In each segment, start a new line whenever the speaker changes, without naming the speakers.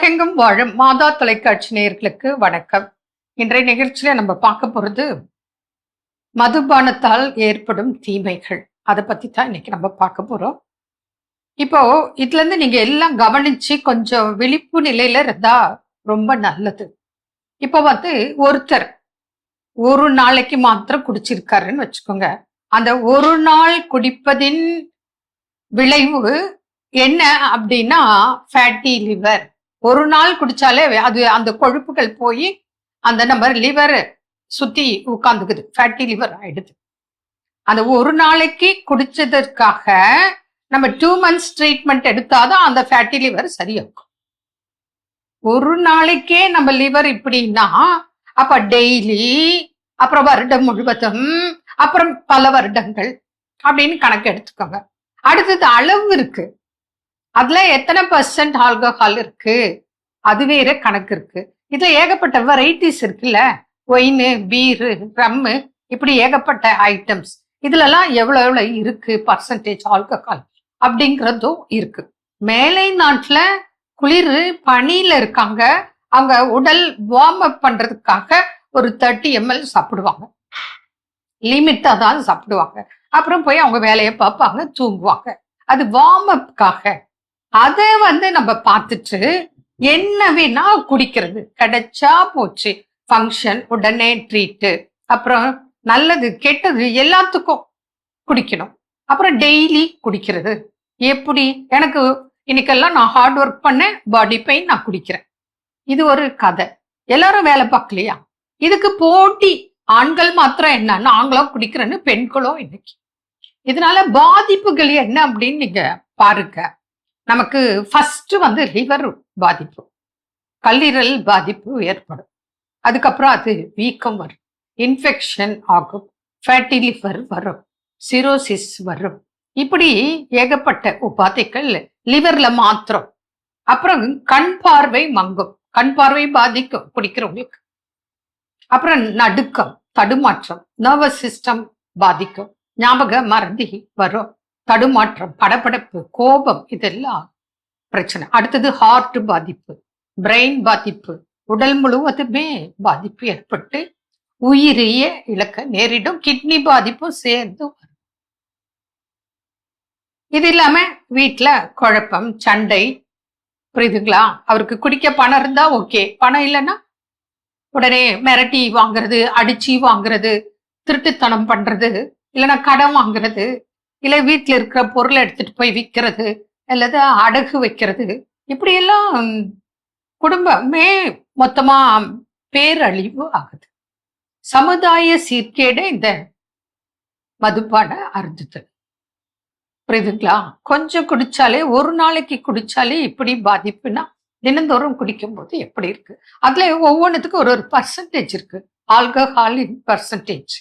உலகெங்கும் வாழும் மாதா தொலைக்காட்சி நேயர்களுக்கு வணக்கம். இன்றைய நிகழ்ச்சியில நம்ம பார்க்க போறது மதுபானத்தால் ஏற்படும் தீமைகள். அதை பத்தி தான் இன்னைக்கு நம்ம பார்க்க போறோம். இப்போ இதுல இருந்து நீங்க எல்லாம் கவனிச்சு கொஞ்சம் விழிப்பு நிலையில இருந்தா ரொம்ப நல்லது. இப்போ ஒருத்தர் ஒரு நாளைக்கு மாத்திரம் குடிச்சிருக்காருன்னு வச்சுக்கோங்க. அந்த ஒரு நாள் குடிப்பதின் விளைவு என்ன அப்படின்னா ஃபேட்டி லிவர். ஒரு நாள் குடிச்சாலே அது அந்த கொழுப்புகள் போய் அந்த நம்ம லிவர் சுத்தி உட்கார்ந்துக்குது, ஃபேட்டி லிவர் ஆயிடுது. அந்த ஒரு நாளைக்கு குடிச்சதற்காக நம்ம 2 months ட்ரீட்மெண்ட் எடுத்தாதான் அந்த ஃபேட்டி லிவர் சரியாகும். ஒரு நாளைக்கே நம்ம லிவர் இப்படின்னா அப்ப டெய்லி, அப்புறம் வருடம் முழுவதும், அப்புறம் பல வருடங்கள் அப்படின்னு கணக்கு எடுத்துக்கோங்க. அடுத்தது அளவு இருக்கு. அதுல எத்தனை % ஆல்கஹால் இருக்கு, அது வேற கணக்கு இருக்கு. இதுல ஏகப்பட்ட வெரைட்டிஸ் இருக்குல்ல, ஒயின், பீரு, ரம்மு, இப்படி ஏகப்பட்ட ஐட்டம்ஸ். இதுல எல்லாம் எவ்வளவு இருக்கு % ஆல்கஹால் அப்படிங்கறதும் இருக்கு. மேலை நாட்டுல குளிர் பனியில இருக்காங்க, அவங்க உடல் வார்ம் அப் பண்றதுக்காக ஒரு 30 ml சாப்பிடுவாங்க, லிமிட்டா தான் சாப்பிடுவாங்க. அப்புறம் போய் அவங்க வேலையை பார்ப்பாங்க, தூங்குவாங்க. அது வார்ம் அப்காக. அதை நம்ம பார்த்துட்டு என்ன வேணா குடிக்கிறது, கிடைச்சா போச்சு, ஃபங்க்ஷன் உடனே ட்ரீட்டு, அப்புறம் நல்லது கெட்டது எல்லாத்துக்கும் குடிக்கணும். அப்புறம் டெய்லி குடிக்கிறது. எப்படி எனக்கு இன்னைக்கெல்லாம் நான் ஹார்ட் ஒர்க் பண்ணேன், பாடி பெயின், நான் குடிக்கிறேன். இது ஒரு கதை. எல்லாரும் வேலை பார்க்கலையா? இதுக்கு போட்டி. ஆண்கள் மாத்திரம் என்ன, நாங்களும் குடிக்கிறேன்னு பெண்களும் இன்னைக்கு. இதனால பாதிப்புகள் என்ன அப்படின்னு நீங்க பாருங்க. நமக்கு ஃபர்ஸ்ட் லிவர் பாதிப்பு, கல்லீரல் பாதிப்பு ஏற்படும். அதுக்கப்புறம் அது வீக்கம் வரும், இன்ஃபெக்ஷன் ஆகும், ஃபேட்டி லிவர் வரும், சிரோசிஸ் வரும். இப்படி ஏகப்பட்ட உபாதைகள் லிவர்ல மாத்திரம். அப்புறம் கண் பார்வை மங்கும், கண் பார்வை பாதிக்கும் குடிக்கிறவங்களுக்கு. அப்புறம் நடுக்கம், தடுமாற்றம், நர்வஸ் சிஸ்டம் பாதிக்கும், ஞாபக மறதி வரும், தடுமாற்றம், படபடப்பு, கோபம், இதெல்லாம் பிரச்சனை. அடுத்தது ஹார்ட் பாதிப்பு, பிரெயின் பாதிப்பு, உடல் முழுவதுமே பாதிப்பு ஏற்பட்டு உயிரையே இழக்க நேரிடும். கிட்னி பாதிப்பும் சேர்ந்து வரும். இது இல்லாம வீட்டுல குழப்பம், சண்டை, புரியுதுங்களா? அவருக்கு குடிக்க பணம் இருந்தா ஓகே, பணம் இல்லைன்னா உடனே மிரட்டி வாங்குறது, அடிச்சு வாங்குறது, திருட்டுத்தனம் பண்றது, இல்லைன்னா கடன் வாங்குறது, இல்ல வீட்டுல இருக்கிற பொருளை எடுத்துட்டு போய் விற்கிறது, அல்லது அடகு வைக்கிறது. இப்படி எல்லாம் குடும்பமே மொத்தமா பேரழிவு ஆகுது. சமுதாய சீர்கேடு இந்த மதுபான அருந்துதல். புரியுதுங்களா? கொஞ்சம் குடிச்சாலே, ஒரு நாளைக்கு குடிச்சாலே இப்படி பாதிப்புனா தினந்தோறும் குடிக்கும் போது எப்படி இருக்கு? அதுல ஒவ்வொன்றுத்துக்கும் ஒரு பர்சன்டேஜ் இருக்கு, ஆல்கஹாலின் பர்சன்டேஜ்.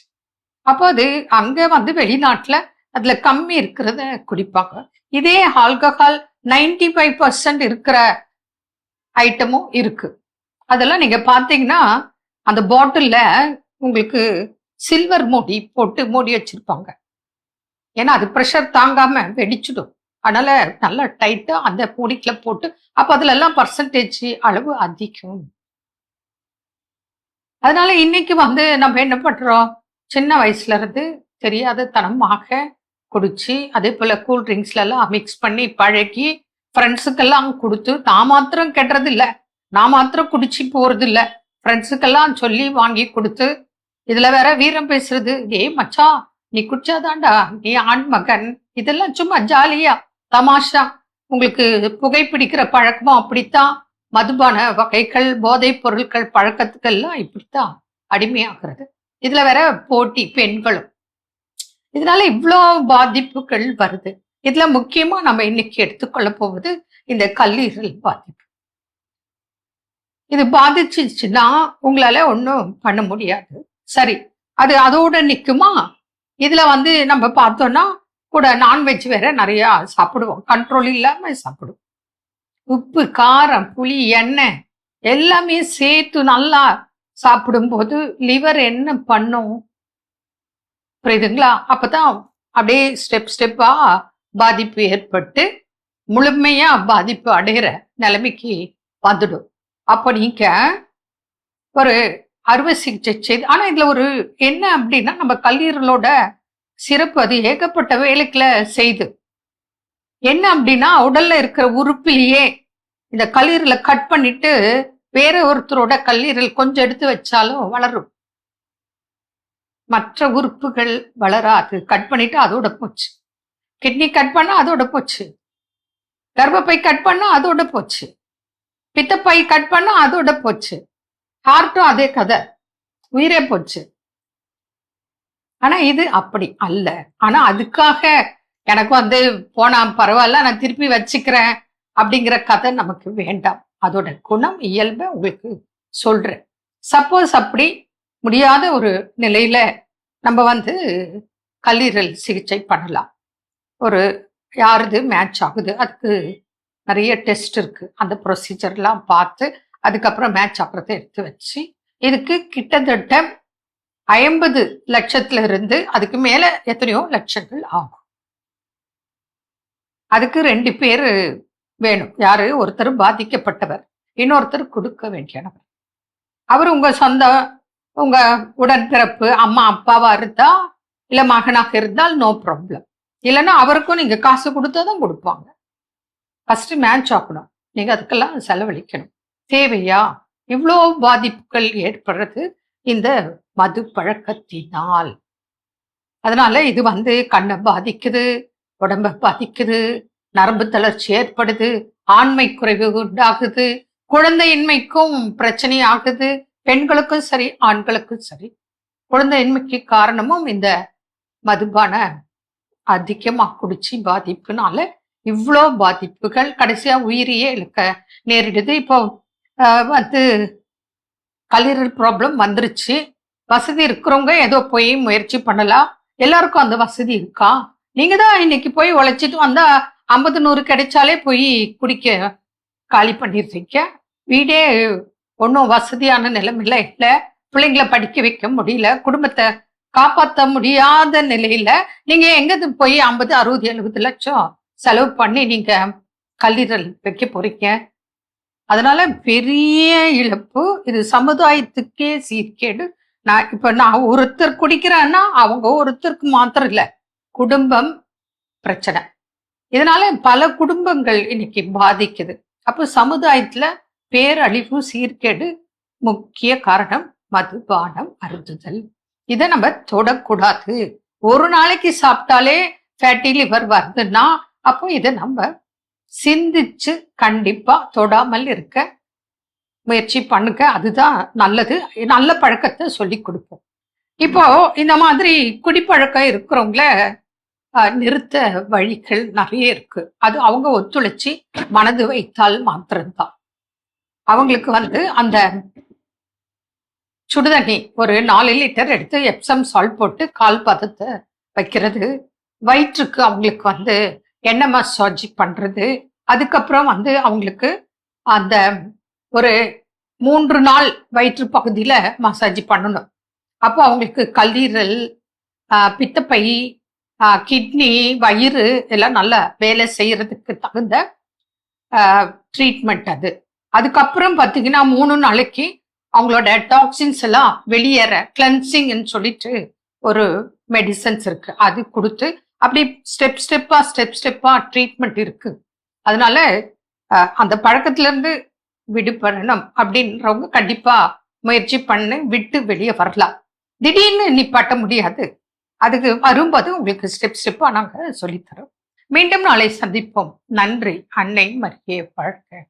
அப்போ அது அங்க வெளிநாட்டுல அதுல கம்மி இருக்கிறத குடிப்பாங்க. இதே ஆல்கஹால் 95% இருக்கிற ஐட்டமும் இருக்கு. அதெல்லாம் நீங்க பாத்தீங்கன்னா அந்த பாட்டில்ல உங்களுக்கு சில்வர் மூடி போட்டு மூடி வச்சிருப்பாங்க. ஏன்னா அது ப்ரெஷர் தாங்காம வெடிச்சிடும். அதனால நல்லா டைட்டா அந்த மூடிக்குள்ள போட்டு, அப்ப அதுல எல்லாம் பர்சன்டேஜ் அளவு அதிகம். அதனால இன்னைக்கு நம்ம என்ன பண்றோம், சின்ன வயசுல இருந்து தெரியாத தனமாக குடிச்சு, அதே போல கூல் ட்ரிங்க்ஸ்ல எல்லாம் மிக்ஸ் பண்ணி பழகி ஃப்ரெண்ட்ஸுக்கெல்லாம் கொடுத்து, நான் மாத்திரம் கெட்டுறது இல்லை, நான் மாத்திரம் குடிச்சு போறது இல்லை, ஃப்ரெண்ட்ஸுக்கெல்லாம் சொல்லி வாங்கி கொடுத்து, இதுல வேற வீரம் பேசுறது, ஏய் மச்சா நீ குடிச்சாதான்டா நீ ஆண் மகன், இதெல்லாம் சும்மா ஜாலியா தமாஷா. உங்களுக்கு புகைப்பிடிக்கிற பழக்கமும் அப்படித்தான், மதுபான வகைகள், போதைப் பொருட்கள் பழக்கத்துக்கெல்லாம் இப்படித்தான் அடிமையாகிறது. இதுல வேற போட்டி, பெண்களும். இதனால இவ்வளோ பாதிப்புகள் வருது. இதுல முக்கியமா நம்ம இன்னைக்கு எடுத்துக்கொள்ள போவது இந்த கல்லீரல் பாதிப்பு. இது பாதிச்சுச்சுன்னா உங்களால ஒன்றும் பண்ண முடியாது. சரி, அது அதோட நிக்குமா? இதுல நம்ம பார்த்தோம்னா கூட நான்வெஜ் வேற நிறைய சாப்பிடுவோம், கண்ட்ரோல் இல்லாம சாப்பிடுவோம். உப்பு, காரம், புளி, எண்ணெய் எல்லாமே சேர்த்து நல்லா சாப்பிடும்போது லிவர் என்ன பண்ணும், புரியுதுங்களா? அப்பதான் அப்படியே ஸ்டெப்பா பாதிப்பு ஏற்பட்டு முழுமையா பாதிப்பு அடைகிற நிலைமைக்கு வந்துடும். அப்போ நீங்க ஒரு அறுவை சிகிச்சை செய்து, ஆனா இதுல ஒரு என்ன அப்படின்னா, நம்ம கல்லீரலோட சிறப்பு அது ஏகப்பட்ட வேலைக்குல செய்து. என்ன அப்படின்னா, உடல்ல இருக்கிற உறுப்பிலேயே இந்த கல்லீரலை கட் பண்ணிட்டு வேற ஒருத்தரோட கல்லீரல் கொஞ்சம் எடுத்து வச்சாலும் வளரும். மற்ற உறுப்புகள் வளராது. கட் பண்ணிட்டு அதோட போச்சு. கிட்னி கட் பண்ணா அதோட போச்சு. கர்ப்பப்பை கட் பண்ணா அதோட போச்சு. பித்தப்பை கட் பண்ணா அதோட போச்சு. ஹார்ட்டும் அதே கதை, உயிரே போச்சு. ஆனா இது அப்படி அல்ல. ஆனா அதுக்காக எனக்கு வந்து போனா பரவாயில்ல, நான் திருப்பி வச்சுக்கிறேன் அப்படிங்கிற கதை நமக்கு வேண்டாம். அதோட குணம் இயல்பை உங்களுக்கு சொல்றேன். சப்போஸ் அப்படி முடியாத ஒரு நிலையில நம்ம வந்து கல்லீரல் சிகிச்சை பண்ணலாம். ஒரு யாருது மேட்ச் ஆகுது, அதுக்கு நிறைய டெஸ்ட் இருக்கு. அந்த ப்ரொசீஜர்லாம் பார்த்து அதுக்கப்புறம் மேட்ச் ஆகிறத எடுத்து வச்சு, இதுக்கு கிட்டத்தட்ட 50 லட்சத்துல இருந்து அதுக்கு மேல எத்தனையோ லட்சங்கள் ஆகும். அதுக்கு 2 பேரு வேணும். யாரு? ஒருத்தர் பாதிக்கப்பட்டவர், இன்னொருத்தர் கொடுக்க வேண்டியவர். அவர் உங்க சொந்த, உங்க உடன்பிறப்பு, அம்மா அப்பாவா இருந்தா, இல்ல மகனாக இருந்தால் நோ ப்ராப்ளம். இல்லைன்னா அவருக்கும் நீங்க காசு கொடுத்தாதான் கொடுப்பாங்க. ஃபர்ஸ்ட் மேட்ச் ஆகணும். நீங்க அதுக்கெல்லாம் செலவழிக்கணும். தேவையா? இவ்வளோ பாதிப்புகள் ஏற்படுறது இந்த மது பழக்கத்தினால். அதனால இது வந்து கண்ணை பாதிக்குது, உடம்பை பாதிக்குது, நரம்பு தளர்ச்சி ஏற்படுது, ஆண்மை குறைவு உண்டாகுது, குழந்தையின்மைக்கும் பிரச்சனை ஆகுது. பெண்களுக்கும் சரி, ஆண்களுக்கும் சரி. குழந்தையின்மைக்கு காரணமும் இந்த மதுபான அதிகமா குடிச்சு பாதிப்புனால இவ்வளோ பாதிப்புகள், கடைசியா உயிரையே இழக்க நேரிடுது. இப்போ வந்து கல்லீரல் ப்ராப்ளம் வந்துருச்சு. வசதி இருக்கிறவங்க ஏதோ போய் முயற்சி பண்ணலாம். எல்லாருக்கும் அந்த வசதி இருக்கா? நீங்க தான் இன்னைக்கு போய் உழைச்சிட்டு வந்தா 50 100 கிடைச்சாலே போய் குடிக்க காலி பண்ணிடுறீங்க. வீடே ஒன்றும் வசதியான நிலைமையில இல்லை. பிள்ளைங்களை படிக்க வைக்க முடியல, குடும்பத்தை காப்பாற்ற முடியாத நிலையில நீங்க எங்கது போய் 50 60 70 லட்சம் செலவு பண்ணி நீங்க கல்லீரல் வைக்க போறீங்க? அதனால பெரிய இழப்பு. இது சமுதாயத்துக்கே சீர்கேடு. நான் ஒருத்தர் குடிக்கிறேன்னா அவங்க ஒருத்தருக்கு மாத்திரம் இல்ல, குடும்பம் பிரச்சனை. இதனால பல குடும்பங்கள் இன்னைக்கு பாதிக்குது. அப்போ சமுதாயத்துல பேரழிவு, சீர்கேடு முக்கிய காரணம் மதுபானம் அருந்துதல். இதை நம்ம தொடக்கூடாது. ஒரு நாளைக்கு சாப்பிட்டாலே ஃபேட்டி லிவர் வருதுன்னா அப்போ இதை நம்ம சிந்திச்சு கண்டிப்பா தொடாமல் இருக்க முயற்சி பண்ணுங்க. அதுதான் நல்லது. நல்ல பழக்கத்தை சொல்லி கொடுப்போம். இப்போ இந்த மாதிரி குடிப்பழக்கம் இருக்கிறவங்கள நிறுத்த வழிகள் நிறைய இருக்கு. அது அவங்க ஒத்துழைச்சி மனது வைத்தால் மாத்திரம்தான். அவங்களுக்கு வந்து அந்த சுடுதண்ணி ஒரு 4 லிட்டர் எடுத்து எப்சம் சால்ட் போட்டு கால் பதத்தை வைக்கிறது, வயிற்றுக்கு அவங்களுக்கு வந்து எண்ணெய் மசாஜ் பண்றது, அதுக்கப்புறம் வந்து அவங்களுக்கு அந்த ஒரு 3 நாள் வயிற்று பகுதியில மசாஜ் பண்ணணும். அப்போ அவங்களுக்கு கல்லீரல், பித்தப்பை, கிட்னி, வயிறு எல்லாம் நல்லா வேலை செய்யறதுக்கு தகுந்த ட்ரீட்மெண்ட் அது. அதுக்கப்புறம் பார்த்தீங்கன்னா 3 நாளைக்கு அவங்களோட டாக்ஸின்ஸ் எல்லாம் வெளியேற கிளென்சிங்னு சொல்லிட்டு ஒரு மெடிசன்ஸ் இருக்கு, அது கொடுத்து அப்படி ஸ்டெப் ஸ்டெப்பா ட்ரீட்மெண்ட் இருக்கு. அதனால அந்த பழக்கத்துல இருந்து விடுபடணும் அப்படின்றவங்க கண்டிப்பா முயற்சி பண்ணி விட்டு வெளியே வரலாம். திடீர்னு நிப்பாட்ட முடியாது. அதுக்கு வரும்போது உங்களுக்கு ஸ்டெப்பா நாங்க சொல்லித்தரோம். மீண்டும் நாளை சந்திப்போம். நன்றி. அன்னை மரியே வாழ்க.